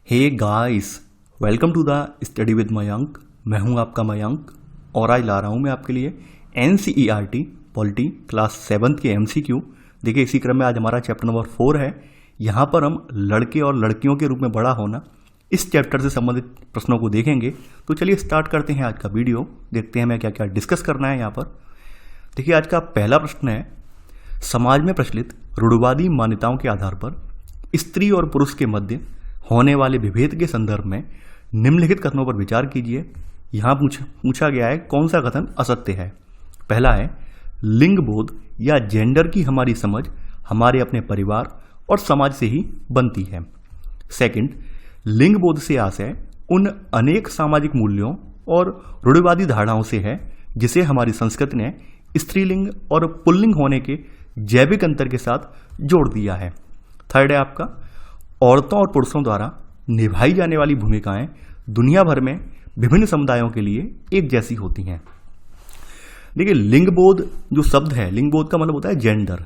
Hey guys, welcome to the study with Mayank. मैं हूं आपका मयंक और आज ला रहा हूं मैं आपके लिए NCERT पॉलिटी क्लास 7 के MCQ। देखिए, इसी क्रम में आज हमारा चैप्टर नंबर 4 है। यहाँ पर हम लड़के और लड़कियों के रूप में बड़ा होना इस चैप्टर से संबंधित प्रश्नों को देखेंगे। तो चलिए स्टार्ट करते हैं आज का वीडियो। देखते हैं हमें क्या क्या डिस्कस करना है यहाँ पर। देखिए, आज का पहला प्रश्न है, समाज में प्रचलित रूढ़िवादी मान्यताओं के आधार पर स्त्री और पुरुष के मध्य होने वाले विभेद के संदर्भ में निम्नलिखित कथनों पर विचार कीजिए। यहां पूछा गया है कौन सा कथन असत्य है। पहला है, लिंग बोध या जेंडर की हमारी समझ हमारे अपने परिवार और समाज से ही बनती है। सेकंड, लिंग बोध से आशय उन अनेक सामाजिक मूल्यों और रूढ़िवादी धारणाओं से है जिसे हमारी संस्कृति ने स्त्रीलिंग और पुल्लिंग होने के जैविक अंतर के साथ जोड़ दिया है। थर्ड है आपका, औरतों और पुरुषों द्वारा निभाई जाने वाली भूमिकाएं दुनिया भर में विभिन्न समुदायों के लिए एक जैसी होती हैं। देखिए, लिंग बोध जो शब्द है, लिंग बोध का मतलब होता है जेंडर।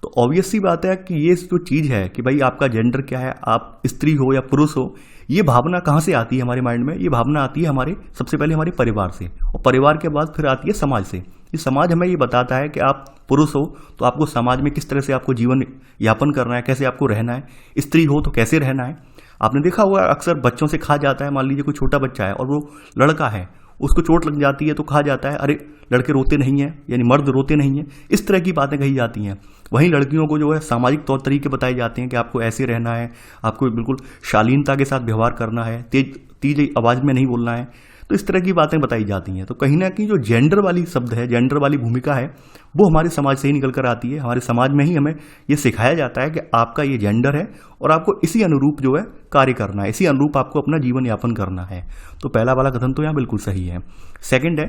तो ऑब्वियस सी बात है कि ये जो चीज है कि भाई आपका जेंडर क्या है, आप स्त्री हो या पुरुष हो, ये भावना कहाँ से आती है हमारे माइंड में? ये भावना आती है हमारे सबसे पहले हमारे परिवार से, और परिवार के बाद फिर आती है समाज से। ये समाज हमें ये बताता है कि आप पुरुष हो तो आपको समाज में किस तरह से आपको जीवन यापन करना है, कैसे आपको रहना है। स्त्री हो तो कैसे रहना है। आपने देखा होगा अक्सर बच्चों से कहा जाता है, मान लीजिए कोई छोटा बच्चा है और वो लड़का है, उसको चोट लग जाती है तो कहा जाता है अरे लड़के रोते नहीं हैं, यानी मर्द रोते नहीं हैं। इस तरह की बातें कही जाती हैं। वहीं लड़कियों को जो है सामाजिक तौर तरीके बताए जाते हैं कि आपको ऐसे रहना है, आपको बिल्कुल शालीनता के साथ व्यवहार करना है, तेज आवाज में नहीं बोलना है। तो इस तरह की बातें बताई जाती हैं। तो कहीं ना कहीं जो जेंडर वाली शब्द है, जेंडर वाली भूमिका है, वो हमारे समाज से ही निकल कर आती है। हमारे समाज में ही हमें ये सिखाया जाता है कि आपका ये जेंडर है और आपको इसी अनुरूप जो है कार्य करना है, इसी अनुरूप आपको अपना जीवन यापन करना है। तो पहला वाला कथन तो यहाँ बिल्कुल सही है। सेकंड है,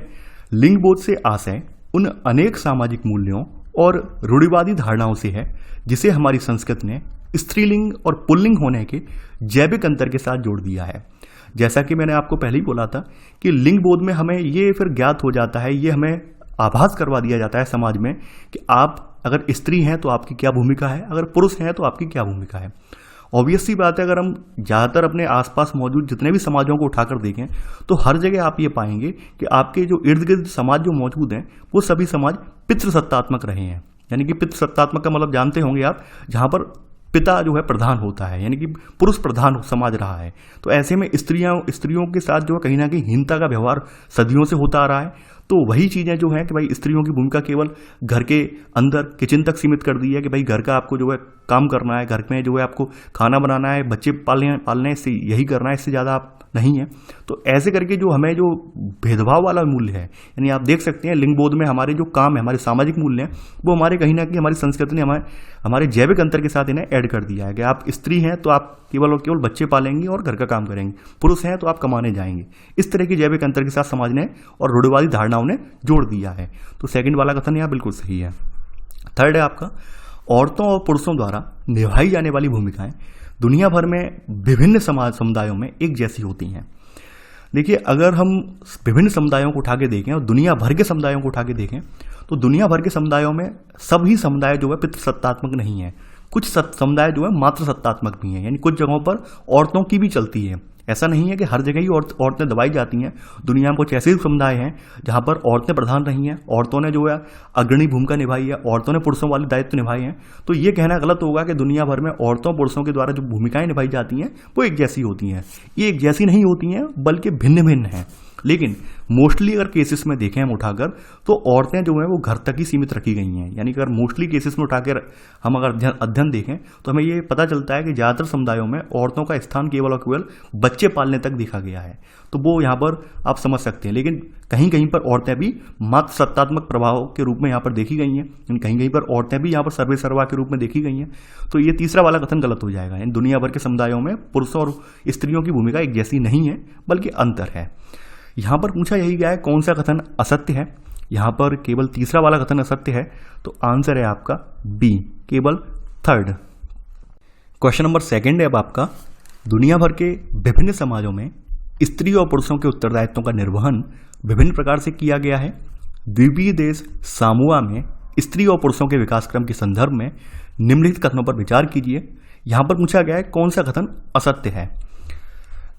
लिंग बोध से आशय उन अनेक सामाजिक मूल्यों और रूढ़िवादी धारणाओं से है जिसे हमारी संस्कृति ने स्त्रीलिंग और पुल्लिंग होने के जैविक अंतर के साथ जोड़ दिया है। जैसा कि मैंने आपको पहले ही बोला था कि लिंग बोध में हमें ये फिर ज्ञात हो जाता है, ये हमें आभास करवा दिया जाता है समाज में कि आप अगर स्त्री हैं तो आपकी क्या भूमिका है, अगर पुरुष हैं तो आपकी क्या भूमिका है। ऑब्वियस सी बात है, अगर हम ज़्यादातर अपने आसपास मौजूद जितने भी समाजों को उठाकर देखें तो हर जगह आप ये पाएंगे कि आपके जो इर्द गिर्द समाज जो मौजूद हैं वो सभी समाज पितृसत्तात्मक रहे हैं। यानी कि पितृसत्तात्मक का मतलब जानते होंगे आप, जहाँ पर पिता जो है प्रधान होता है, यानी कि पुरुष प्रधान समाज रहा है। तो ऐसे में स्त्रियों के साथ जो है कहीं ना कहीं हीनता का व्यवहार सदियों से होता आ रहा है। तो वही चीज़ें जो हैं कि भाई स्त्रियों की भूमिका केवल घर के अंदर किचन तक सीमित कर दी है कि भाई घर का आपको जो है काम करना है, घर में जो है आपको खाना बनाना है, बच्चे पालने इससे यही करना है, इससे ज़्यादा आप नहीं है। तो ऐसे करके जो हमें जो भेदभाव वाला मूल्य है, यानी आप देख सकते हैं लिंग बोध में हमारे जो काम है, हमारे सामाजिक मूल्य हैं, वो हमारे कहीं ना कहीं हमारी संस्कृति ने हमारे जैविक अंतर के साथ इन्हें ऐड कर दिया है कि आप स्त्री हैं तो आप केवल और केवल बच्चे पालेंगी और घर का काम करेंगे, पुरुष हैं तो आप कमाने जाएंगे। इस तरह की जैविक अंतर के साथ समाज ने और रूढ़िवादी धारणाओं ने जोड़ दिया है। तो सेकंड वाला कथन यहाँ बिल्कुल सही है। थर्ड है आपका, औरतों और पुरुषों द्वारा निभाई जाने वाली भूमिकाएं दुनिया भर में विभिन्न समुदायों में एक जैसी होती हैं। देखिए, अगर हम विभिन्न समुदायों को उठा के देखें और दुनिया भर के समुदायों को उठा के देखें तो दुनिया भर के समुदायों में सभी समुदाय जो है पितृसत्तात्मक नहीं है। कुछ समुदाय जो है मातृ सत्तात्मक भी हैं, यानी कुछ जगहों पर औरतों की भी चलती है। ऐसा नहीं है कि हर जगह ही औरतें दबाई जाती हैं। दुनिया में कुछ ऐसे समुदाय हैं जहाँ पर औरतें प्रधान रही हैं, औरतों ने जो है अग्रणी भूमिका निभाई है, औरतों ने पुरुषों वाले दायित्व निभाए हैं। तो ये कहना गलत होगा कि दुनिया भर में औरतों पुरुषों के द्वारा जो भूमिकाएं निभाई जाती हैं वो एक जैसी होती हैं। ये एक जैसी नहीं होती हैं, बल्कि भिन्न भिन्न हैं। लेकिन मोस्टली अगर केसेस में देखें हम उठाकर तो औरतें जो हैं वो घर तक ही सीमित रखी गई हैं। यानी कि अगर मोस्टली केसेस में उठाकर हम अगर अध्ययन देखें तो हमें ये पता चलता है कि ज़्यादातर समुदायों में औरतों का स्थान केवल और केवल बच्चे पालने तक देखा गया है। तो वो यहाँ पर आप समझ सकते हैं। लेकिन कहीं कहीं पर औरतें भी मात्र सत्तात्मक प्रभाव के रूप में यहाँ पर देखी गई हैं, कहीं कहीं पर औरतें भी यहाँ पर सर्वे सर्वा के रूप में देखी गई हैं। तो ये तीसरा वाला कथन गलत हो जाएगा। इन दुनिया भर के समुदायों में पुरुषों और स्त्रियों की भूमिका एक जैसी नहीं है, बल्कि अंतर है। यहाँ पर पूछा यही गया है कौन सा कथन असत्य है। यहाँ पर केवल तीसरा वाला कथन असत्य है, तो आंसर है आपका बी, केवल थर्ड। क्वेश्चन नंबर सेकंड है अब आपका, दुनिया भर के विभिन्न समाजों में स्त्री और पुरुषों के उत्तरदायित्वों का निर्वहन विभिन्न प्रकार से किया गया है। द्वीपीय देश सामोआ में स्त्री और पुरुषों के विकास क्रम के संदर्भ में निम्नलिखित कथनों पर विचार कीजिए। यहाँ पर पूछा गया है कौन सा कथन असत्य है।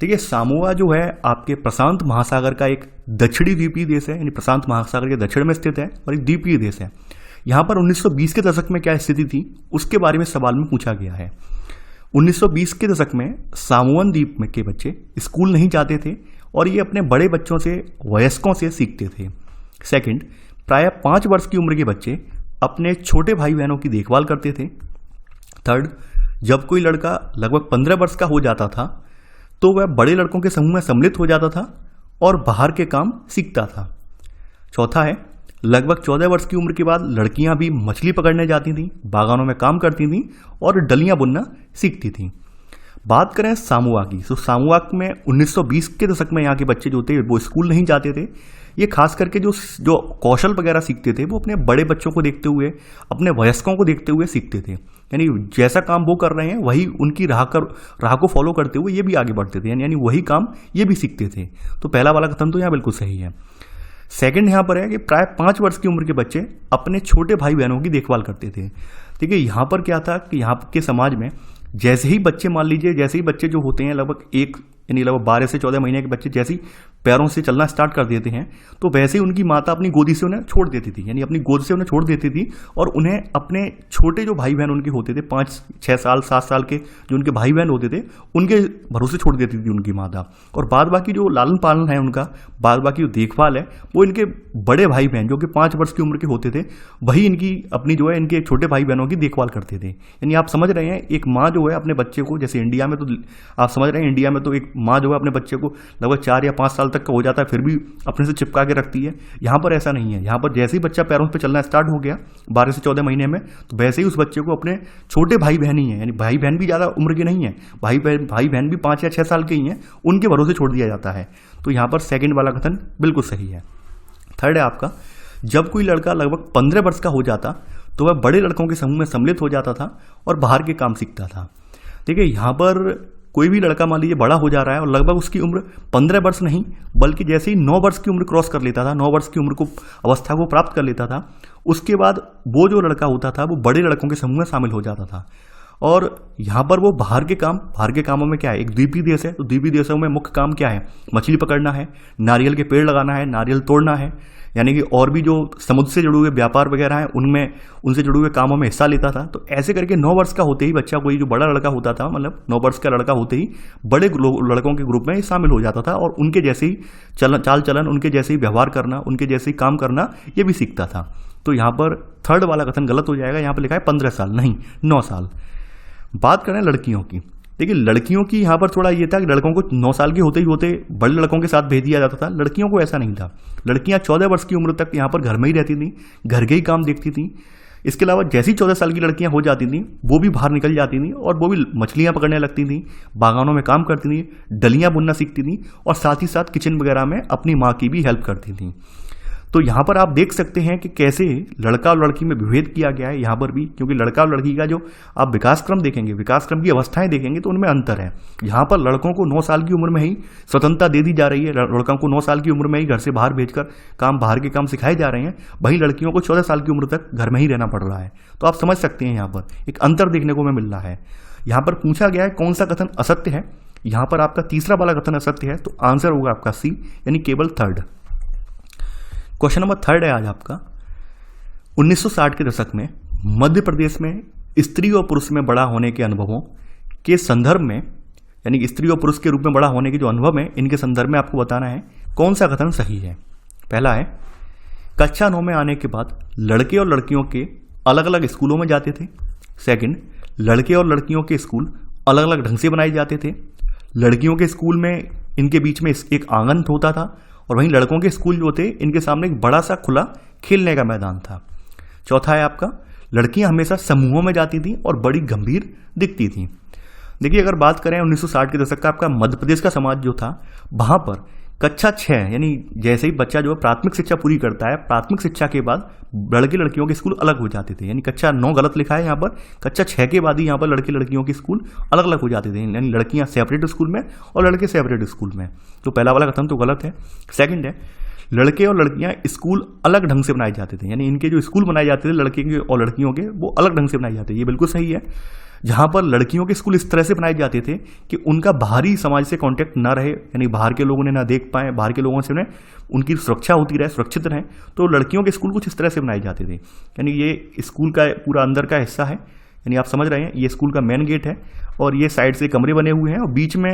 देखिए सामोआ जो है आपके प्रशांत महासागर का एक दक्षिणी द्वीपीय देश है, यानी प्रशांत महासागर के दक्षिण में स्थित है और एक द्वीपीय देश है। यहाँ पर 1920 के दशक में क्या स्थिति थी उसके बारे में सवाल में पूछा गया है। 1920 के दशक में सामोअन द्वीप में के बच्चे स्कूल नहीं जाते थे और ये अपने बड़े बच्चों से, वयस्कों से सीखते थे। सेकंड, प्राय 5 वर्ष की उम्र के बच्चे अपने छोटे भाई बहनों की देखभाल करते थे। थर्ड, जब कोई लड़का लगभग 15 वर्ष का हो जाता था तो वह बड़े लड़कों के समूह में सम्मिलित हो जाता था और बाहर के काम सीखता था। चौथा है, लगभग 14 वर्ष की उम्र के बाद लड़कियां भी मछली पकड़ने जाती थीं, बागानों में काम करती थीं और डलियां बुनना सीखती थीं। बात करें सामोआ की, तो सामोआ में 1920 के दशक में यहाँ के बच्चे जो थे वो स्कूल नहीं जाते थे। ये खास करके जो कौशल वगैरह सीखते थे वो अपने बड़े बच्चों को देखते हुए, अपने वयस्कों को देखते हुए सीखते थे। यानी जैसा काम वो कर रहे हैं वही उनकी राह को फॉलो करते हुए ये भी आगे बढ़ते थे, यानी वही काम ये भी सीखते थे। तो पहला वाला कथन तो यहाँ बिल्कुल सही है। सेकंड यहाँ पर है कि प्राय 5 वर्ष की उम्र के बच्चे अपने छोटे भाई बहनों की देखभाल करते थे। देखिए यहाँ पर क्या था कि यहाँ के समाज में जैसे ही बच्चे, मान लीजिए जैसे ही बच्चे जो होते हैं लगभग 12 से 14 महीने के बच्चे जैसे ही पैरों से चलना स्टार्ट कर देते हैं तो वैसे ही उनकी माता अपनी गोदी से उन्हें छोड़ देती थी, यानी अपनी गोद से उन्हें छोड़ देती थी और उन्हें अपने छोटे जो भाई बहन उनके होते थे 5, 6 साल, 7 साल के जो उनके भाई बहन होते थे उनके भरोसे छोड़ देती थी उनकी माता। और बाद बाकी जो लालन पालन है उनका, बाद बाकी जो देखभाल है वो इनके बड़े भाई बहन जो कि 5 वर्ष की उम्र के होते थे वही इनकी अपनी जो है इनके छोटे भाई बहनों की देखभाल करते थे। यानी आप समझ रहे हैं एक माँ जो है अपने बच्चे को, जैसे इंडिया में तो आप समझ रहे हैं इंडिया में तो एक माँ जो है अपने बच्चे को लगभग 4 या 5 साल तक का हो जाता है फिर भी अपने से चिपका के रखती है। यहाँ पर ऐसा नहीं है। यहाँ पर जैसे ही बच्चा पैरों पे चलना स्टार्ट हो गया 12 से 14 महीने में तो वैसे ही उस बच्चे को अपने छोटे भाई बहन ही हैं, यानी भाई बहन भी ज़्यादा उम्र के नहीं है, भाई बहन भी 5 या 6 साल के ही हैं, उनके भरोसे छोड़ दिया जाता है। तो यहाँ पर सेकेंड वाला कथन बिल्कुल सही है। थर्ड है आपका, जब कोई लड़का लगभग 15 वर्ष का हो जाता तो वह बड़े लड़कों के समूह में सम्मिलित हो जाता था और बाहर के काम सीखता था। देखिए यहाँ पर कोई भी लड़का मान लीजिए बड़ा हो जा रहा है और लगभग उसकी उम्र 15 वर्ष नहीं बल्कि जैसे ही 9 वर्ष की उम्र क्रॉस कर लेता था, 9 वर्ष की उम्र को अवस्था को प्राप्त कर लेता था, उसके बाद वो जो लड़का होता था वो बड़े लड़कों के समूह में शामिल हो जाता था। और यहाँ पर वो बाहर के कामों में क्या है, एक द्वीपीय देश है तो द्वीपीय देशों में मुख्य काम क्या है, मछली पकड़ना है, नारियल के पेड़ लगाना है, नारियल तोड़ना है, यानी कि और भी जो समुद्र से जुड़े हुए व्यापार वगैरह हैं उनमें उनसे जुड़े हुए कामों में हिस्सा लेता था। तो ऐसे करके 9 वर्ष का होते ही बच्चा, कोई जो बड़ा लड़का होता था, मतलब 9 वर्ष का लड़का होते ही बड़े लड़कों के ग्रुप में शामिल हो जाता था और उनके जैसे ही चाल चलन, उनके जैसे ही व्यवहार करना, उनके जैसे ही काम करना ये भी सीखता था। तो यहाँ पर थर्ड वाला कथन गलत हो जाएगा। यहाँ पर लिखा है 15 साल, नहीं 9 साल। बात करें लड़कियों की, देखिए लड़कियों की यहाँ पर थोड़ा ये था कि लड़कों को 9 साल के होते ही होते बड़े लड़कों के साथ भेज दिया जाता था। लड़कियों को ऐसा नहीं था। लड़कियाँ 14 वर्ष की उम्र तक यहाँ पर घर में ही रहती थीं, घर के ही काम देखती थीं। इसके अलावा जैसी 14 साल की लड़कियाँ हो जाती थीं वो भी बाहर निकल जाती थीं और वो भी मछलियाँ पकड़ने लगती थीं, बागानों में काम करती थीं, डलियाँ बुनना सीखती थीं और साथ ही साथ किचन वगैरह में अपनी माँ की भी हेल्प करती थीं। तो यहाँ पर आप देख सकते हैं कि कैसे लड़का और लड़की में विभेद किया गया है यहाँ पर भी, क्योंकि लड़का और लड़की का जो आप विकास क्रम देखेंगे, विकास क्रम की अवस्थाएं देखेंगे तो उनमें अंतर है। यहाँ पर लड़कों को 9 साल की उम्र में ही स्वतंत्रता दे दी जा रही है, लड़कों को 9 साल की उम्र में ही घर से बाहर भेजकर बाहर के काम सिखाए जा रहे हैं, वहीं लड़कियों को 14 साल की उम्र तक घर में ही रहना पड़ रहा है। तो आप समझ सकते हैं यहाँ पर एक अंतर देखने को हमें मिल रहा है। यहाँ पर पूछा गया है कौन सा कथन असत्य है, यहाँ पर आपका तीसरा वाला कथन असत्य है, तो आंसर होगा आपका सी, यानी केवल थर्ड। क्वेश्चन नंबर थर्ड है आज आपका, 1960 के दशक में मध्य प्रदेश में स्त्री और पुरुष में बड़ा होने के अनुभवों के संदर्भ में, यानी कि स्त्री और पुरुष के रूप में बड़ा होने के जो अनुभव है इनके संदर्भ में आपको बताना है कौन सा कथन सही है। पहला है, कक्षा 9 में आने के बाद लड़के और लड़कियों के अलग अलग स्कूलों में जाते थे। सेकंड, लड़के और लड़कियों के स्कूल अलग अलग ढंग से बनाए जाते थे। लड़कियों के स्कूल में इनके बीच में एक आंगन होता था और वहीं लड़कों के स्कूल जो थे इनके सामने एक बड़ा सा खुला खेलने का मैदान था। चौथा है आपका, लड़कियां हमेशा समूहों में जाती थीं और बड़ी गंभीर दिखती थीं। देखिए अगर बात करें 1960 के दशक का आपका मध्य प्रदेश का समाज जो था, वहां पर कक्षा 6 यानी जैसे ही बच्चा जो है प्राथमिक शिक्षा पूरी करता है, प्राथमिक शिक्षा के बाद लड़के लड़कियों के स्कूल अलग हो जाते थे। यानी कक्षा 9 गलत लिखा है यहाँ पर, कक्षा 6 के बाद ही यहाँ पर लड़के लड़कियों के स्कूल अलग अलग हो जाते थे, यानी लड़कियाँ सेपरेट स्कूल में और लड़के सेपरेट स्कूल में। तो पहला वाला कथन तो गलत है। सेकंड है, लड़के और लड़कियां स्कूल अलग ढंग से बनाए जाते थे, यानी इनके जो स्कूल बनाए जाते थे लड़के के और लड़कियों के वो अलग ढंग से बनाए जाते हैं, ये बिल्कुल सही है। जहाँ पर लड़कियों के स्कूल इस तरह से बनाए जाते थे कि उनका बाहरी समाज से कांटेक्ट ना रहे, यानी बाहर के लोग उन्हें ना देख पाए, बाहर के लोगों से उन्हें उनकी सुरक्षा होती रहे, सुरक्षित रहें। तो लड़कियों के स्कूल कुछ इस तरह से बनाए जाते थे, यानी ये स्कूल का पूरा अंदर का हिस्सा है, यानी आप समझ रहे हैं ये स्कूल का मेन गेट है और ये साइड से कमरे बने हुए हैं और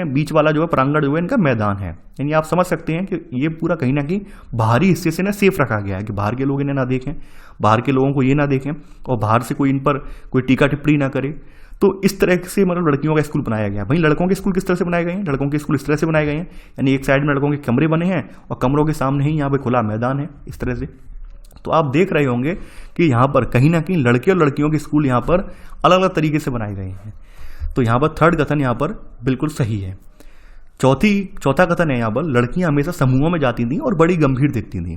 बीच वाला जो है प्रांगण जो है इनका मैदान है। यानी आप समझ सकते हैं कि ये पूरा कहीं ना कहीं बाहरी हिस्से से ना सेफ रखा गया है कि बाहर के लोग इन्हें ना देखें, बाहर के लोगों को ये ना देखें और बाहर से कोई इन पर कोई टीका टिप्पणी ना करे। तो इस तरह से मतलब लड़कियों का स्कूल बनाया गया। भाई लड़कों के स्कूल किस तरह से बनाए गए हैं? लड़कों के स्कूल इस तरह से बनाए गए हैं, यानी एक साइड में लड़कों के कमरे बने हैं और कमरों के सामने ही यहाँ पे खुला मैदान है इस तरह से। तो आप देख रहे होंगे कि यहाँ पर कहीं ना कहीं लड़के और लड़कियों के स्कूल यहाँ पर अलग अलग तरीके से बनाए गए हैं। तो यहाँ पर थर्ड कथन यहाँ पर बिल्कुल सही है। चौथा कथन है यहाँ पर लड़कियां हमेशा समूहों में जाती थीं और बड़ी गंभीर दिखती थीं।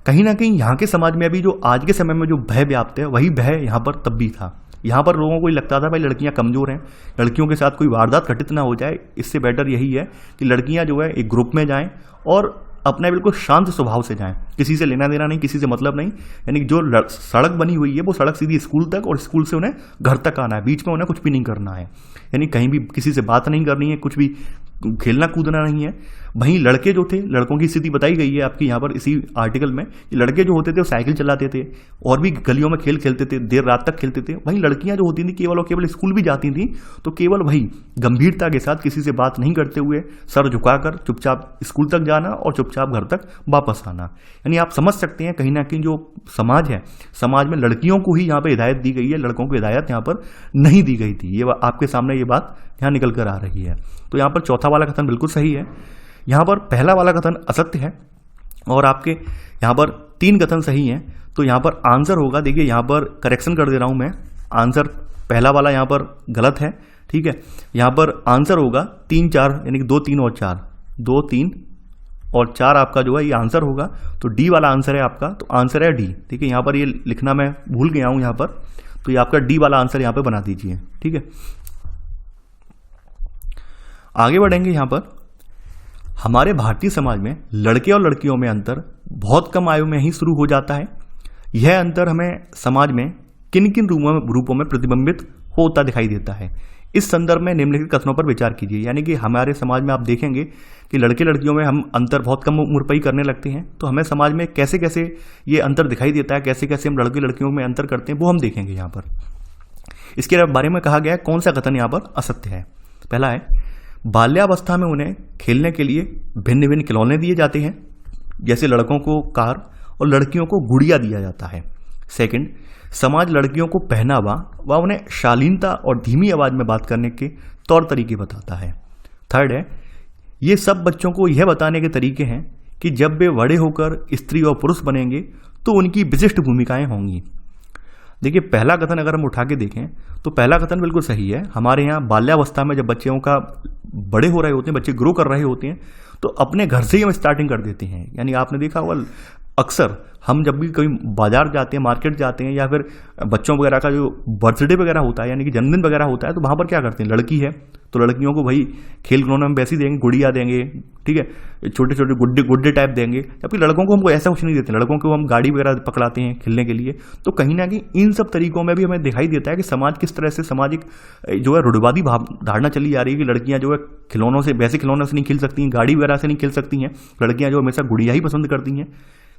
कहीं ना कहीं यहाँ के समाज में अभी जो आज के समय में जो भय व्याप्त है वही भय यहाँ पर तब भी था। यहाँ पर लोगों को लगता था भाई लड़कियां कमजोर हैं, लड़कियों के साथ कोई वारदात घटित ना हो जाए, इससे बेटर यही है कि लड़कियां जो है एक ग्रुप में जाएं और अपने बिल्कुल शांत स्वभाव से जाएं, किसी से लेना देना नहीं, किसी से मतलब नहीं। यानी जो सड़क बनी हुई है वो सड़क सीधी स्कूल तक और स्कूल से उन्हें घर तक आना है, बीच में उन्हें कुछ भी नहीं करना है, यानी कहीं भी किसी से बात नहीं करनी है, कुछ भी खेलना कूदना नहीं है। वहीं लड़के जो थे, लड़कों की स्थिति बताई गई है आपकी यहाँ पर इसी आर्टिकल में, कि लड़के जो होते थे वो साइकिल चलाते थे और भी गलियों में खेल खेलते थे, देर रात तक खेलते थे। वहीं लड़कियां जो होती थी केवल और केवल स्कूल भी जाती थी तो केवल वही गंभीरता के साथ किसी से बात नहीं करते हुए सर झुकाकर चुपचाप स्कूल तक जाना और चुपचाप घर तक वापस आना। यानी आप समझ सकते हैं कहीं ना कहीं जो समाज है, समाज में लड़कियों को ही यहाँ पर हिदायत दी गई है, लड़कों को हिदायत यहाँ पर नहीं दी गई थी। ये आपके सामने ये बात यहाँ निकल कर आ रही है। तो यहाँ पर चौथा वाला कथन बिल्कुल सही है। यहाँ पर पहला वाला कथन असत्य है और आपके यहाँ पर 3 कथन सही हैं। तो यहाँ पर आंसर होगा, देखिए यहाँ पर करेक्शन कर दे रहा हूँ मैं, आंसर पहला वाला यहाँ पर गलत है, ठीक है। यहाँ पर आंसर होगा 3, 4, यानी कि 2, 3 और 4, 2, 3 और 4 आपका जो है ये आंसर होगा। तो डी वाला आंसर है आपका, तो आंसर है डी, ठीक है। यहाँ पर ये लिखना मैं भूल गया हूँ यहाँ पर, तो ये आपका डी वाला आंसर यहाँ पर बना दीजिए, ठीक है। आगे बढ़ेंगे। यहाँ पर हमारे भारतीय समाज में लड़के और लड़कियों में अंतर बहुत कम आयु में ही शुरू हो जाता है। यह अंतर हमें समाज में किन किन रूपों में प्रतिबिंबित होता दिखाई देता है? इस संदर्भ में निम्नलिखित कथनों पर विचार कीजिए। यानी कि हमारे समाज में आप देखेंगे कि लड़के लड़कियों में हम अंतर बहुत कम उम्र पर ही करने लगते हैं, तो हमें समाज में कैसे कैसे ये अंतर दिखाई देता है, कैसे कैसे हम लड़के लड़कियों में अंतर करते हैं, वो हम देखेंगे यहाँ पर। इसके बारे में कहा गया है कौन सा कथन यहाँ पर असत्य है। पहला है, बाल्यावस्था में उन्हें खेलने के लिए भिन्न भिन्न खिलौने दिए जाते हैं, जैसे लड़कों को कार और लड़कियों को गुड़िया दिया जाता है। सेकंड, समाज लड़कियों को पहनावा व उन्हें शालीनता और धीमी आवाज में बात करने के तौर तरीके बताता है। थर्ड है, ये सब बच्चों को यह बताने के तरीके हैं कि जब वे बड़े होकर स्त्री और पुरुष बनेंगे तो उनकी विशिष्ट भूमिकाएं होंगी। देखिए पहला कथन अगर हम उठा के देखें तो पहला कथन बिल्कुल सही है। हमारे यहाँ बाल्यावस्था में जब बच्चों का बड़े हो रहे होते हैं, बच्चे ग्रो कर रहे होते हैं, तो अपने घर से ही हम स्टार्टिंग कर देते हैं। यानी आपने देखा होगा अक्सर हम जब भी कहीं बाजार जाते हैं, मार्केट जाते हैं, या फिर बच्चों वगैरह का जो बर्थडे वगैरह होता है, यानी कि जन्मदिन वगैरह होता है, तो वहाँ पर क्या करते हैं, लड़की है तो लड़कियों को भाई खेल खिलौने में वैसे ही देंगे, गुड़िया देंगे, ठीक है, छोटे छोटे गुड्डे टाइप देंगे। जबकि लड़कों को हमको ऐसा कुछ नहीं देते, लड़कों को हम गाड़ी वगैरह पकड़ाते हैं खेलने के लिए। तो कहीं ना कहीं इन सब तरीकों में भी हमें दिखाई देता है कि समाज किस तरह से सामाजिक जो है रूढ़िवादी धारणा चली जा रही है कि लड़कियां जो है खिलौनों से, वैसे खिलौनों से नहीं खेल सकती हैं, गाड़ी वगैरह से नहीं खेल सकती हैं, लड़कियां जो हमेशा गुड़िया ही पसंद करती हैं।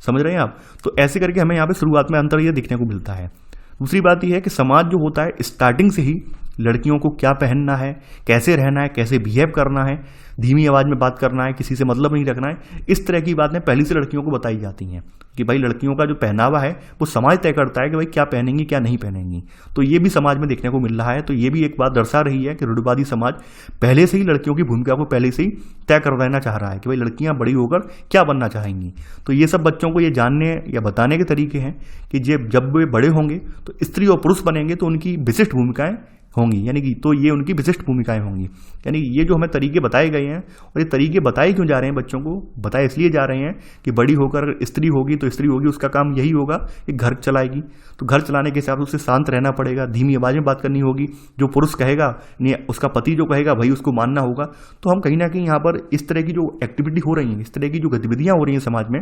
समझ रहे हैं आप? तो ऐसे करके हमें यहाँ पे शुरुआत में अंतर ये दिखने को मिलता है। दूसरी बात यह है कि समाज जो होता है स्टार्टिंग से ही लड़कियों को क्या पहनना है, कैसे रहना है, कैसे बिहेव करना है, धीमी आवाज में बात करना है, किसी से मतलब नहीं रखना है, इस तरह की बातें पहले से लड़कियों को बताई जाती हैं कि भाई लड़कियों का जो पहनावा है वो समाज तय करता है कि भाई क्या पहनेंगी क्या नहीं पहनेंगी। तो ये भी समाज में देखने को मिल रहा है। तो ये भी एक बात दर्शा रही है कि रूढ़िवादी समाज पहले से ही लड़कियों की भूमिका को पहले से ही तय कर देना चाह रहा है कि भाई लड़कियां बड़ी होकर क्या बनना चाहेंगी। तो ये सब बच्चों को ये जानने या बताने के तरीके हैं कि जब वे बड़े होंगे तो स्त्री और पुरुष बनेंगे तो उनकी विशिष्ट भूमिकाएं होंगी, यानी कि तो ये उनकी विशिष्ट भूमिकाएं होंगी। यानी ये जो हमें तरीके बताए गए हैं, और ये तरीके बताए क्यों जा रहे हैं बच्चों को, बताए इसलिए जा रहे हैं कि बड़ी होकर स्त्री होगी तो स्त्री होगी, उसका काम यही होगा कि घर चलाएगी। तो घर चलाने के हिसाब से उसे शांत रहना पड़ेगा, धीमी आवाज में बात करनी होगी, जो पुरुष कहेगा उसका पति जो कहेगा भाई उसको मानना होगा। तो हम कहीं ना कहीं यहाँ पर इस तरह की जो एक्टिविटी हो रही है, इस तरह की जो गतिविधियाँ हो रही हैं समाज में,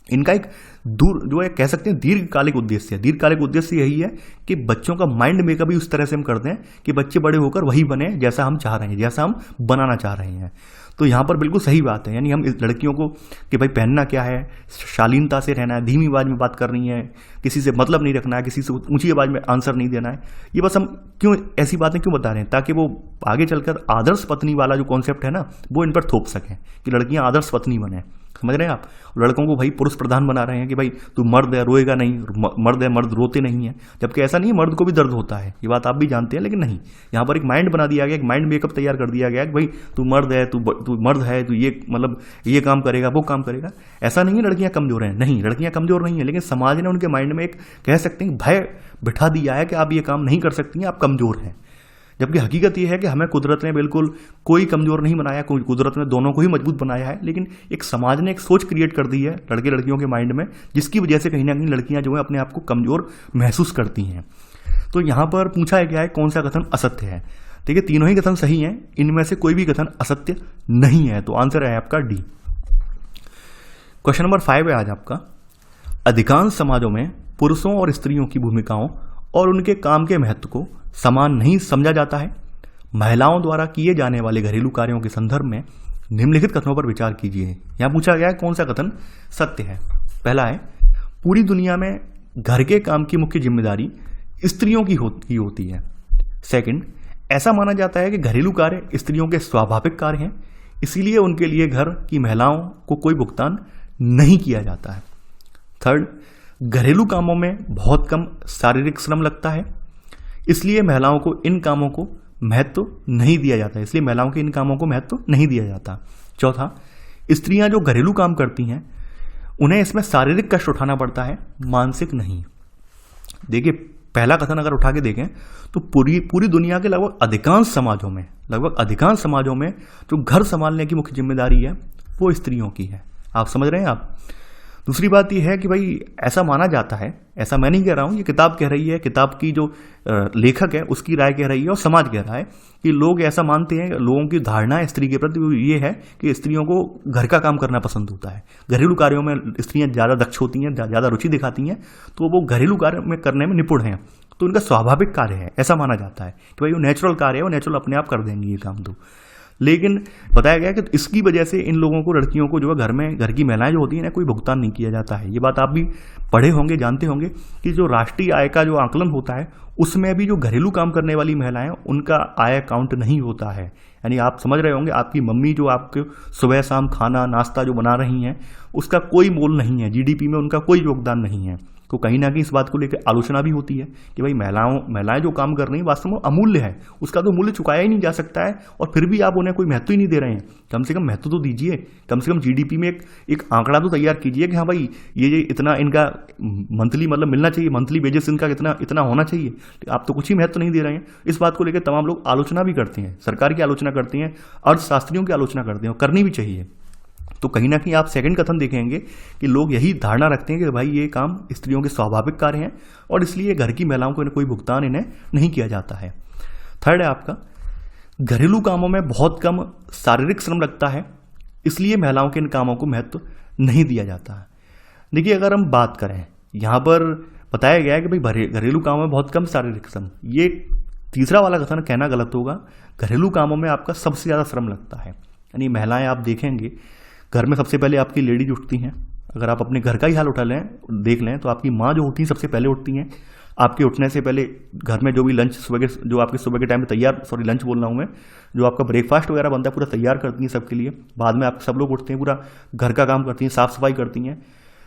इनका एक दूर जो है कह सकते हैं दीर्घकालिक उद्देश्य है। दीर्घकालिक उद्देश्य यही है कि बच्चों का माइंड मेकअप भी उस तरह से हम करते हैं कि बच्चे बड़े होकर वही बने जैसा हम चाह रहे हैं, जैसा हम बनाना चाह रहे हैं। तो यहाँ पर बिल्कुल सही बात है। यानी हम इस लड़कियों को कि भाई पहनना क्या है, शालीनता से रहना है, धीमी आवाज में बात करनी है, किसी से मतलब नहीं रखना है, किसी से ऊंची आवाज में आंसर नहीं देना है। ये बस हम क्यों ऐसी बातें क्यों बता रहे हैं, ताकि वो आगे चलकर आदर्श पत्नी वाला जो कॉन्सेप्ट है ना, वो इन पर थोप सकें कि लड़कियां आदर्श पत्नी बने। समझ रहे हैं आप? लड़कों को भाई पुरुष प्रधान बना रहे हैं कि भाई तू मर्द है, रोएगा नहीं, मर्द है, मर्द रोते नहीं है। जबकि ऐसा नहीं है, मर्द को भी दर्द होता है, ये बात आप भी जानते हैं। लेकिन नहीं, यहाँ पर एक माइंड बना दिया गया, एक माइंड मेकअप तैयार कर दिया गया कि भाई तू मर्द है, तू मर्द है, तू ये मतलब ये काम करेगा, वो काम करेगा। ऐसा नहीं है लड़कियां कमजोर हैं, नहीं, लड़कियां कमजोर नहीं है, लेकिन समाज ने उनके माइंड में एक कह सकते हैं भय बिठा दिया है कि आप ये काम नहीं कर सकती हैं, आप कमजोर हैं। जबकि हकीकत यह है कि हमें कुदरत ने बिल्कुल कोई कमजोर नहीं बनाया, कुदरत ने दोनों को ही मजबूत बनाया है। लेकिन एक समाज ने एक सोच क्रिएट कर दी है लड़के लड़कियों के माइंड में, जिसकी वजह से कहीं ना कहीं लड़कियां जो है अपने आप को कमजोर महसूस करती हैं। तो यहां पर पूछा गया है कौन सा कथन असत्य है। देखिए, तीनों ही कथन सही हैं, इनमें से कोई भी कथन असत्य नहीं है। तो आंसर है आपका डी। क्वेश्चन नंबर 5 है आज आपका। अधिकांश समाजों में पुरुषों और स्त्रियों की भूमिकाओं और उनके काम के महत्व को समान नहीं समझा जाता है। महिलाओं द्वारा किए जाने वाले घरेलू कार्यों के संदर्भ में निम्नलिखित कथनों पर विचार कीजिए। यहां पूछा गया है कौन सा कथन सत्य है। पहला है, पूरी दुनिया में घर के काम की मुख्य जिम्मेदारी स्त्रियों की होती है। सेकंड, ऐसा माना जाता है कि घरेलू कार्य स्त्रियों के स्वाभाविक कार्य हैं, इसीलिए उनके लिए घर की महिलाओं को कोई भुगतान नहीं किया जाता है। थर्ड, घरेलू कामों में बहुत कम शारीरिक श्रम लगता है, इसलिए महिलाओं को इन कामों को महत्व नहीं दिया जाता है, इसलिए महिलाओं के इन कामों को महत्व नहीं दिया जाता। चौथा, स्त्रियां जो घरेलू काम करती हैं उन्हें इसमें शारीरिक कष्ट उठाना पड़ता है, मानसिक नहीं। देखिए, पहला कथन अगर उठा के देखें तो पूरी दुनिया के लगभग अधिकांश समाजों में जो घर संभालने की मुख्य जिम्मेदारी है वो स्त्रियों की है। आप समझ रहे हैं आप? दूसरी बात यह है कि भाई ऐसा माना जाता है, ऐसा मैं नहीं कह रहा हूं, ये किताब कह रही है, किताब की जो लेखक है उसकी राय कह रही है और समाज कह रहा है कि लोग ऐसा मानते हैं, लोगों की धारणा है स्त्री के प्रति ये है कि स्त्रियों को घर का काम करना पसंद होता है। घरेलू कार्यों में स्त्रियां ज़्यादा दक्ष होती हैं, ज़्यादा रुचि दिखाती हैं, तो वो घरेलू कार्य में करने में निपुण हैं, तो उनका स्वाभाविक कार्य है, ऐसा माना जाता है कि भाई वो नेचुरल कार्य है, वो नेचुरल अपने आप कर देंगी ये काम। तो लेकिन बताया गया कि इसकी वजह से इन लोगों को, लड़कियों को जो है घर की महिलाएं जो होती हैं ना, कोई भुगतान नहीं किया जाता है। ये बात आप भी पढ़े होंगे, जानते होंगे कि जो राष्ट्रीय आय का जो आकलन होता है उसमें भी जो घरेलू काम करने वाली महिलाएं उनका आय काउंट नहीं होता है। यानी आप समझ रहे होंगे, आपकी मम्मी जो आपके सुबह शाम खाना नाश्ता जो बना रही हैं उसका कोई मोल नहीं है, जीडीपी में उनका कोई योगदान नहीं है। तो कहीं ना कहीं इस बात को लेकर आलोचना भी होती है कि भाई महिलाएं जो काम कर रही हैं वास्तव में अमूल्य है, उसका तो मूल्य चुकाया ही नहीं जा सकता है, और फिर भी आप उन्हें कोई महत्व ही नहीं दे रहे हैं। कम से कम महत्व तो दीजिए, कम से कम जीडीपी में एक आंकड़ा तो तैयार कीजिए कि हाँ भाई ये इतना इनका मंथली मतलब मिलना चाहिए, मंथली वेजेस इनका इतना होना चाहिए। आप तो कुछ ही महत्व नहीं दे रहे हैं। इस बात को लेकर तमाम लोग आलोचना भी करते हैं, सरकार की आलोचना करते हैं, अर्थशास्त्रियों की आलोचना करते हैं, और करनी भी चाहिए। तो कहीं ना कहीं आप सेकंड कथन देखेंगे कि लोग यही धारणा रखते हैं कि भाई ये काम स्त्रियों के स्वाभाविक कार्य हैं और इसलिए घर की महिलाओं को कोई भुगतान इन्हें नहीं किया जाता है। थर्ड है आपका, घरेलू कामों में बहुत कम शारीरिक श्रम लगता है, इसलिए महिलाओं के इन कामों को महत्व नहीं दिया जाता है। देखिए, अगर हम बात करें, यहाँ पर बताया गया है कि भाई घरेलू कामों में बहुत कम शारीरिक श्रम, ये तीसरा वाला कथन कहना गलत होगा। घरेलू कामों में आपका सबसे ज़्यादा श्रम लगता है। यानी महिलाएं आप देखेंगे, घर में सबसे पहले आपकी लेडीज उठती हैं। अगर आप अपने घर का ही हाल देख लें तो आपकी माँ जो होती हैं सबसे पहले उठती हैं। आपके उठने से पहले घर में जो भी लंच जो आपके सुबह के टाइम में लंच बोल रहा हूँ मैं, जो आपका ब्रेकफास्ट वगैरह बनता है पूरा तैयार करती हैं सबके लिए। बाद में आप सब लोग उठते हैं, पूरा घर का काम करती हैं, साफ सफाई करती हैं।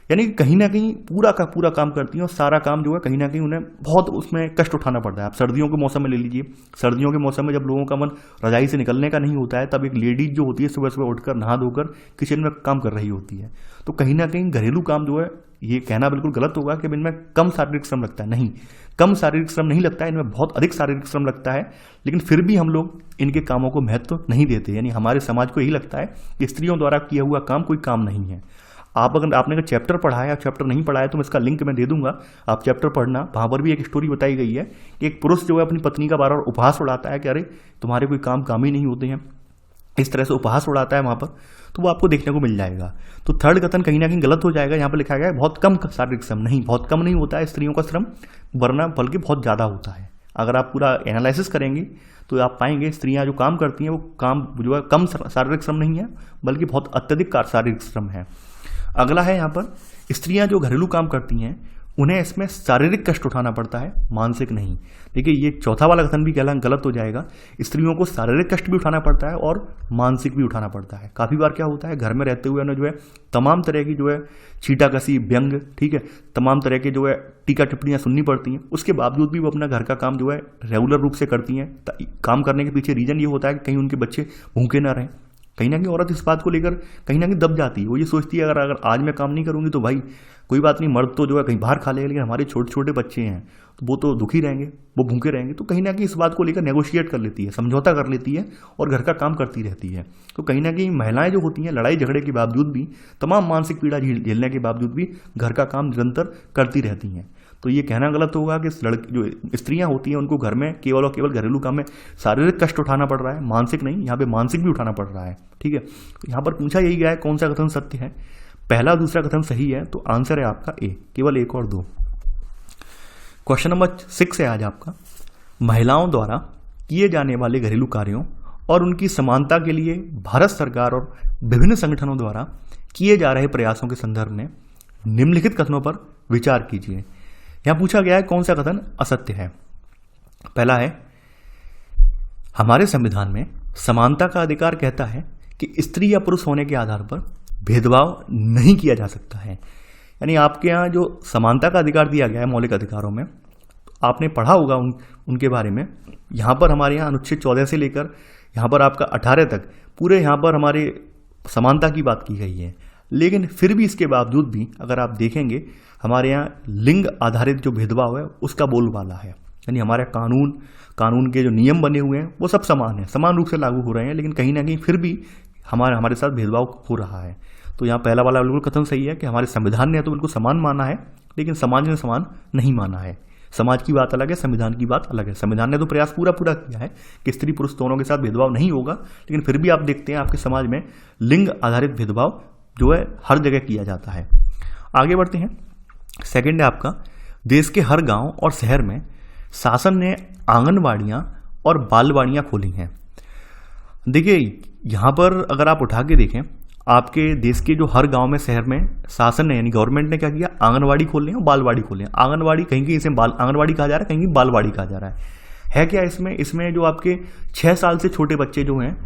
यानी कहीं ना कहीं पूरा का पूरा काम करती हैं, और सारा काम जो है कहीं ना कहीं उन्हें बहुत उसमें कष्ट उठाना पड़ता है। आप सर्दियों के मौसम में ले लीजिए, सर्दियों के मौसम में जब लोगों का मन रजाई से निकलने का नहीं होता है, तब एक लेडीज जो होती है सुबह सुबह उठकर नहा धोकर किचन में काम कर रही होती है। तो कहीं ना कहीं घरेलू काम जो है, ये कहना बिल्कुल गलत होगा कि इनमें कम शारीरिक श्रम लगता है। नहीं, कम शारीरिक श्रम नहीं लगता है, इनमें बहुत अधिक शारीरिक श्रम लगता है। लेकिन फिर भी हम लोग इनके कामों को महत्व नहीं देते। यानी हमारे समाज को यही लगता है कि स्त्रियों द्वारा किया हुआ काम कोई काम नहीं है। आपने चैप्टर पढ़ा है या चैप्टर नहीं पढ़ा है तो मैं इसका लिंक मैं दे दूंगा, आप चैप्टर पढ़ना। वहां पर भी एक स्टोरी बताई गई है कि एक पुरुष जो है अपनी पत्नी का बार बार उपहास उड़ाता है कि अरे तुम्हारे कोई काम ही नहीं होते हैं, इस तरह से उपहास उड़ाता है वहाँ पर, तो वो आपको देखने को मिल जाएगा। तो थर्ड कथन कहीं ना कहीं गलत हो जाएगा। यहाँ पर लिखा गया है बहुत कम शारीरिक श्रम, नहीं, बहुत कम नहीं होता है स्त्रियों का श्रम, वरना बल्कि बहुत ज़्यादा होता है। अगर आप पूरा एनालिसिस करेंगे तो आप पाएंगे स्त्रियां जो काम करती हैं वो काम जो है कम शारीरिक श्रम नहीं है, बल्कि बहुत अत्यधिक शारीरिक श्रम है। अगला है यहाँ पर, स्त्रियां जो घरेलू काम करती हैं उन्हें इसमें शारीरिक कष्ट उठाना पड़ता है, मानसिक नहीं। देखिए ये चौथा वाला कथन भी गलत हो जाएगा। स्त्रियों को शारीरिक कष्ट भी उठाना पड़ता है और मानसिक भी उठाना पड़ता है। काफ़ी बार क्या होता है, घर में रहते हुए ना जो है तमाम तरह की जो है छीटाकशी, व्यंग, ठीक है, तमाम तरह के जो है टीका टिप्पणियाँ सुननी पड़ती हैं। उसके बावजूद भी वो अपना घर का काम जो है रेगुलर रूप से करती हैं। काम करने के पीछे रीजन ये होता है कि कहीं उनके बच्चे भूखे ना रहें। कहीं ना कहीं औरत इस बात को लेकर कहीं ना कहीं दब जाती है। वो ये सोचती है अगर आज मैं काम नहीं करूंगी तो भाई कोई बात नहीं, मर्द तो जो है कहीं बाहर खा लेगा, लेकिन हमारे छोटे छोटे बच्चे हैं तो वो तो दुखी रहेंगे, वो भूखे रहेंगे। तो कहीं ना कहीं इस बात को लेकर नेगोशिएट कर लेती है, समझौता कर लेती है और घर का काम करती रहती है। तो कहीं ना कहीं महिलाएं जो होती हैं लड़ाई झगड़े के बावजूद भी, तमाम मानसिक पीड़ा झेलने के बावजूद भी घर का काम निरंतर करती रहती हैं। तो ये कहना गलत होगा कि लड़की जो स्त्रियां होती हैं उनको घर में केवल और केवल घरेलू काम में शारीरिक कष्ट उठाना पड़ रहा है, मानसिक नहीं। यहाँ पे मानसिक भी उठाना पड़ रहा है, ठीक है। तो यहाँ पर पूछा यही गया है कौन सा कथन सत्य है, पहला दूसरा कथन सही है, तो आंसर है आपका ए, केवल 1 और 2। क्वेश्चन नंबर 6 है आज आपका, महिलाओं द्वारा किए जाने वाले घरेलू कार्यों और उनकी समानता के लिए भारत सरकार और विभिन्न संगठनों द्वारा किए जा रहे प्रयासों के संदर्भ में निम्नलिखित कथनों पर विचार कीजिए। यहां पूछा गया है कौन सा कथन असत्य है। पहला है, हमारे संविधान में समानता का अधिकार कहता है कि स्त्री या पुरुष होने के आधार पर भेदभाव नहीं किया जा सकता है। यानी आपके यहाँ जो समानता का अधिकार दिया गया है मौलिक अधिकारों में, तो आपने पढ़ा होगा उनके बारे में। यहाँ पर हमारे यहाँ अनुच्छेद 14 से लेकर यहाँ पर आपका 18 तक पूरे यहाँ पर हमारे समानता की बात की गई है। लेकिन फिर भी इसके बावजूद भी अगर आप देखेंगे हमारे यहाँ लिंग आधारित जो भेदभाव है उसका बोलबाला है। यानी हमारे कानून के जो नियम बने हुए हैं वो सब समान है, समान रूप से लागू हो रहे हैं, लेकिन कहीं ना कहीं फिर भी हमारे साथ भेदभाव हो रहा है। तो यहाँ पहला वाला बिल्कुल कथन सही है कि हमारे संविधान ने तो बिल्कुल समान माना है, लेकिन समाज ने समान नहीं माना है। समाज की बात अलग है, संविधान की बात अलग है। संविधान ने तो प्रयास पूरा किया है कि स्त्री पुरुष दोनों के साथ भेदभाव नहीं होगा, लेकिन फिर भी आप देखते हैं आपके समाज में लिंग आधारित भेदभाव जो है हर जगह किया जाता है। आगे बढ़ते हैं। सेकंड है आपका, देश के हर गांव और शहर में शासन ने आंगनवाड़ियां और बालवाड़ियां खोली हैं। देखिए यहाँ पर अगर आप उठा के देखें, आपके देश के जो हर गांव में शहर में शासन ने यानी गवर्नमेंट ने क्या किया, आंगनवाड़ी खोल और बालवाड़ी खोले। आंगनवाड़ी कहीं इसे आंगनवाड़ी कहा जा रहा है, कहीं बालवाड़ी कहा जा रहा है क्या इसमें जो आपके 6 साल से छोटे बच्चे जो हैं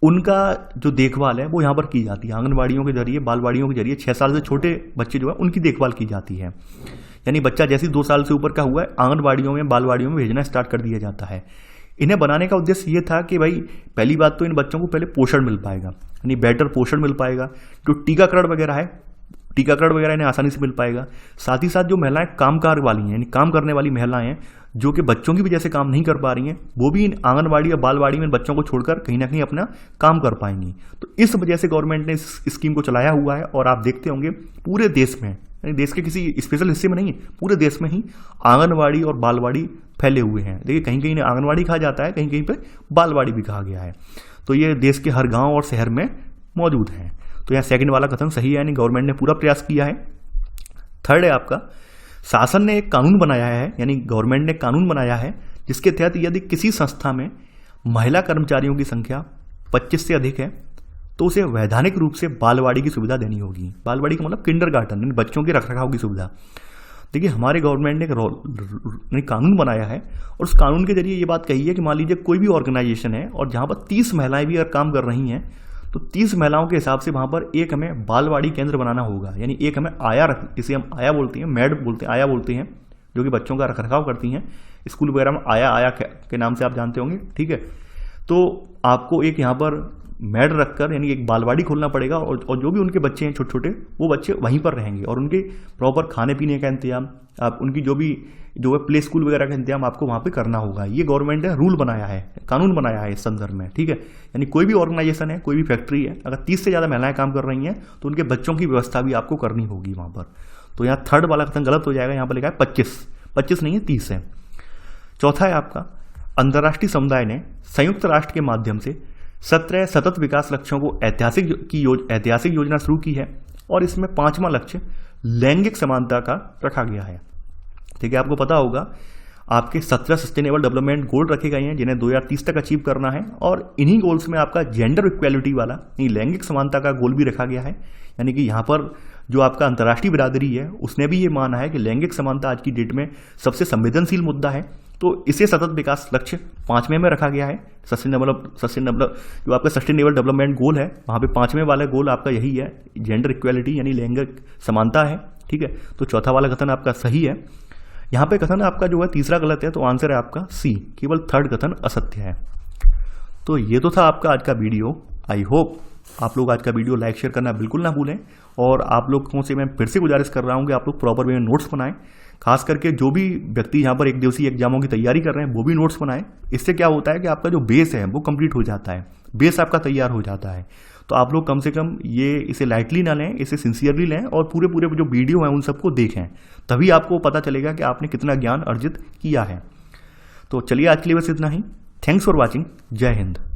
उनका जो देखभाल है वो यहाँ पर की जाती है। आंगनवाड़ियों के जरिए, बालवाड़ियों के जरिए 6 साल से छोटे बच्चे जो है उनकी देखभाल की जाती है। यानी बच्चा जैसे 2 साल से ऊपर का हुआ है आंगनवाड़ियों में, बालवाड़ियों में भेजना स्टार्ट कर दिया जाता है। इन्हें बनाने का उद्देश्य ये था कि भाई पहली बात तो इन बच्चों को पहले पोषण मिल पाएगा, यानी बेटर पोषण मिल पाएगा। जो टीकाकरण वगैरह इन्हें आसानी से मिल पाएगा। साथ ही साथ जो महिलाएं कामकार वाली हैं, यानी काम करने वाली महिलाएं हैं जो कि बच्चों की वजह से काम नहीं कर पा रही हैं, वो भी इन आंगनवाड़ी या बालवाड़ी में बच्चों को छोड़कर कहीं ना कहीं अपना काम कर पाएंगी। तो इस वजह से गवर्नमेंट ने इस स्कीम को चलाया हुआ है। और आप देखते होंगे पूरे देश में, यानी देश के किसी स्पेशल हिस्से में नहीं है, पूरे देश में ही आंगनवाड़ी और बालवाड़ी फैले हुए हैं। देखिए कहीं कहीं आंगनवाड़ी कहा जाता है, कहीं कहीं पे बालवाड़ी भी कहा गया है। तो ये देश के हर गांव और शहर में मौजूद है। तो यहाँ सेकंड वाला कथन सही है, यानी गवर्नमेंट ने पूरा प्रयास किया है। थर्ड है आपका, शासन ने एक कानून बनाया है, यानी गवर्नमेंट ने कानून बनाया है जिसके तहत यदि किसी संस्था में महिला कर्मचारियों की संख्या 25 से अधिक है तो उसे वैधानिक रूप से बालवाड़ी की सुविधा देनी होगी। बालवाड़ी का मतलब किंडरगार्टन, यानी बच्चों के रखरखाव की सुविधा। देखिए हमारे गवर्नमेंट ने एक कानून बनाया है और उस कानून के जरिए ये बात कही है कि मान लीजिए कोई भी ऑर्गेनाइजेशन है और जहाँ पर 30 महिलाएं भी अगर काम कर रही हैं तो 30 महिलाओं के हिसाब से वहाँ पर एक हमें बालवाड़ी केंद्र बनाना होगा। यानी एक हमें जिसे हम आया बोलते हैं, मैड बोलते हैं, आया बोलते हैं, जो कि बच्चों का रखरखाव करती हैं। स्कूल वगैरह में आया के नाम से आप जानते होंगे, ठीक है। तो आपको एक यहाँ पर मैड रखकर यानी एक बालवाड़ी खोलना पड़ेगा और जो भी उनके बच्चे हैं छोटे छोटे, वो बच्चे वहीं पर रहेंगे और उनके प्रॉपर खाने पीने का इंतजाम, आप उनकी जो है प्ले स्कूल वगैरह का इंतजाम आपको वहाँ पे करना होगा। ये गवर्नमेंट ने रूल बनाया है, कानून बनाया है इस संदर्भ में, ठीक है। यानी कोई भी ऑर्गेनाइजेशन है, कोई भी फैक्ट्री है, अगर 30 से ज़्यादा महिलाएं काम कर रही हैं तो उनके बच्चों की व्यवस्था भी आपको करनी होगी वहाँ पर। तो यहाँ थर्ड वाला कथन गलत हो जाएगा, यहाँ पर लिखा है 25 नहीं है 30 है। चौथा है आपका, अंतर्राष्ट्रीय समुदाय ने संयुक्त राष्ट्र के माध्यम से 17 सतत विकास लक्ष्यों को ऐतिहासिक योजना शुरू की है और इसमें 5वां लक्ष्य लैंगिक समानता का रखा गया है। ठीक है, आपको पता होगा आपके 17 सस्टेनेबल डेवलपमेंट गोल रखे गए हैं जिन्हें 2030 तक अचीव करना है और इन्हीं गोल्स में आपका जेंडर इक्वालिटी वाला लैंगिक समानता का गोल भी रखा गया है। यानी कि यहाँ पर जो आपका अंतर्राष्ट्रीय बिरादरी है उसने भी ये माना है कि लैंगिक समानता आज की डेट में सबसे संवेदनशील मुद्दा है, तो इसे सतत विकास लक्ष्य 5वें में रखा गया है। सस्टेनेबल जो आपका सस्टेनेबल डेवलपमेंट गोल है वहाँ पे 5वें वाला गोल आपका यही है, जेंडर इक्वालिटी यानी लैंगिक समानता है। ठीक है, तो चौथा वाला कथन आपका सही है। यहाँ पे कथन आपका जो है तीसरा गलत है, तो आंसर है आपका सी, केवल थर्ड कथन असत्य है। तो ये तो था आपका आज का वीडियो। आई होप आप लोग आज का वीडियो लाइक शेयर करना बिल्कुल ना भूलें और आप लोगों से मैं फिर से गुजारिश कर रहा हूँ कि आप लोग प्रॉपर वे में नोट्स बनाएं। खास करके जो भी व्यक्ति यहाँ पर एक दिवसीय एग्जामों की तैयारी कर रहे हैं वो भी नोट्स बनाएं। इससे क्या होता है कि आपका जो बेस है वो कंप्लीट हो जाता है, बेस आपका तैयार हो जाता है। तो आप लोग कम से कम इसे लाइटली ना लें, इसे सिंसियरली लें और पूरे जो वीडियो हैं उन सबको देखें, तभी आपको पता चलेगा कि आपने कितना ज्ञान अर्जित किया है। तो चलिए आज के लिए बस इतना ही। Thanks for watching. जय हिंद।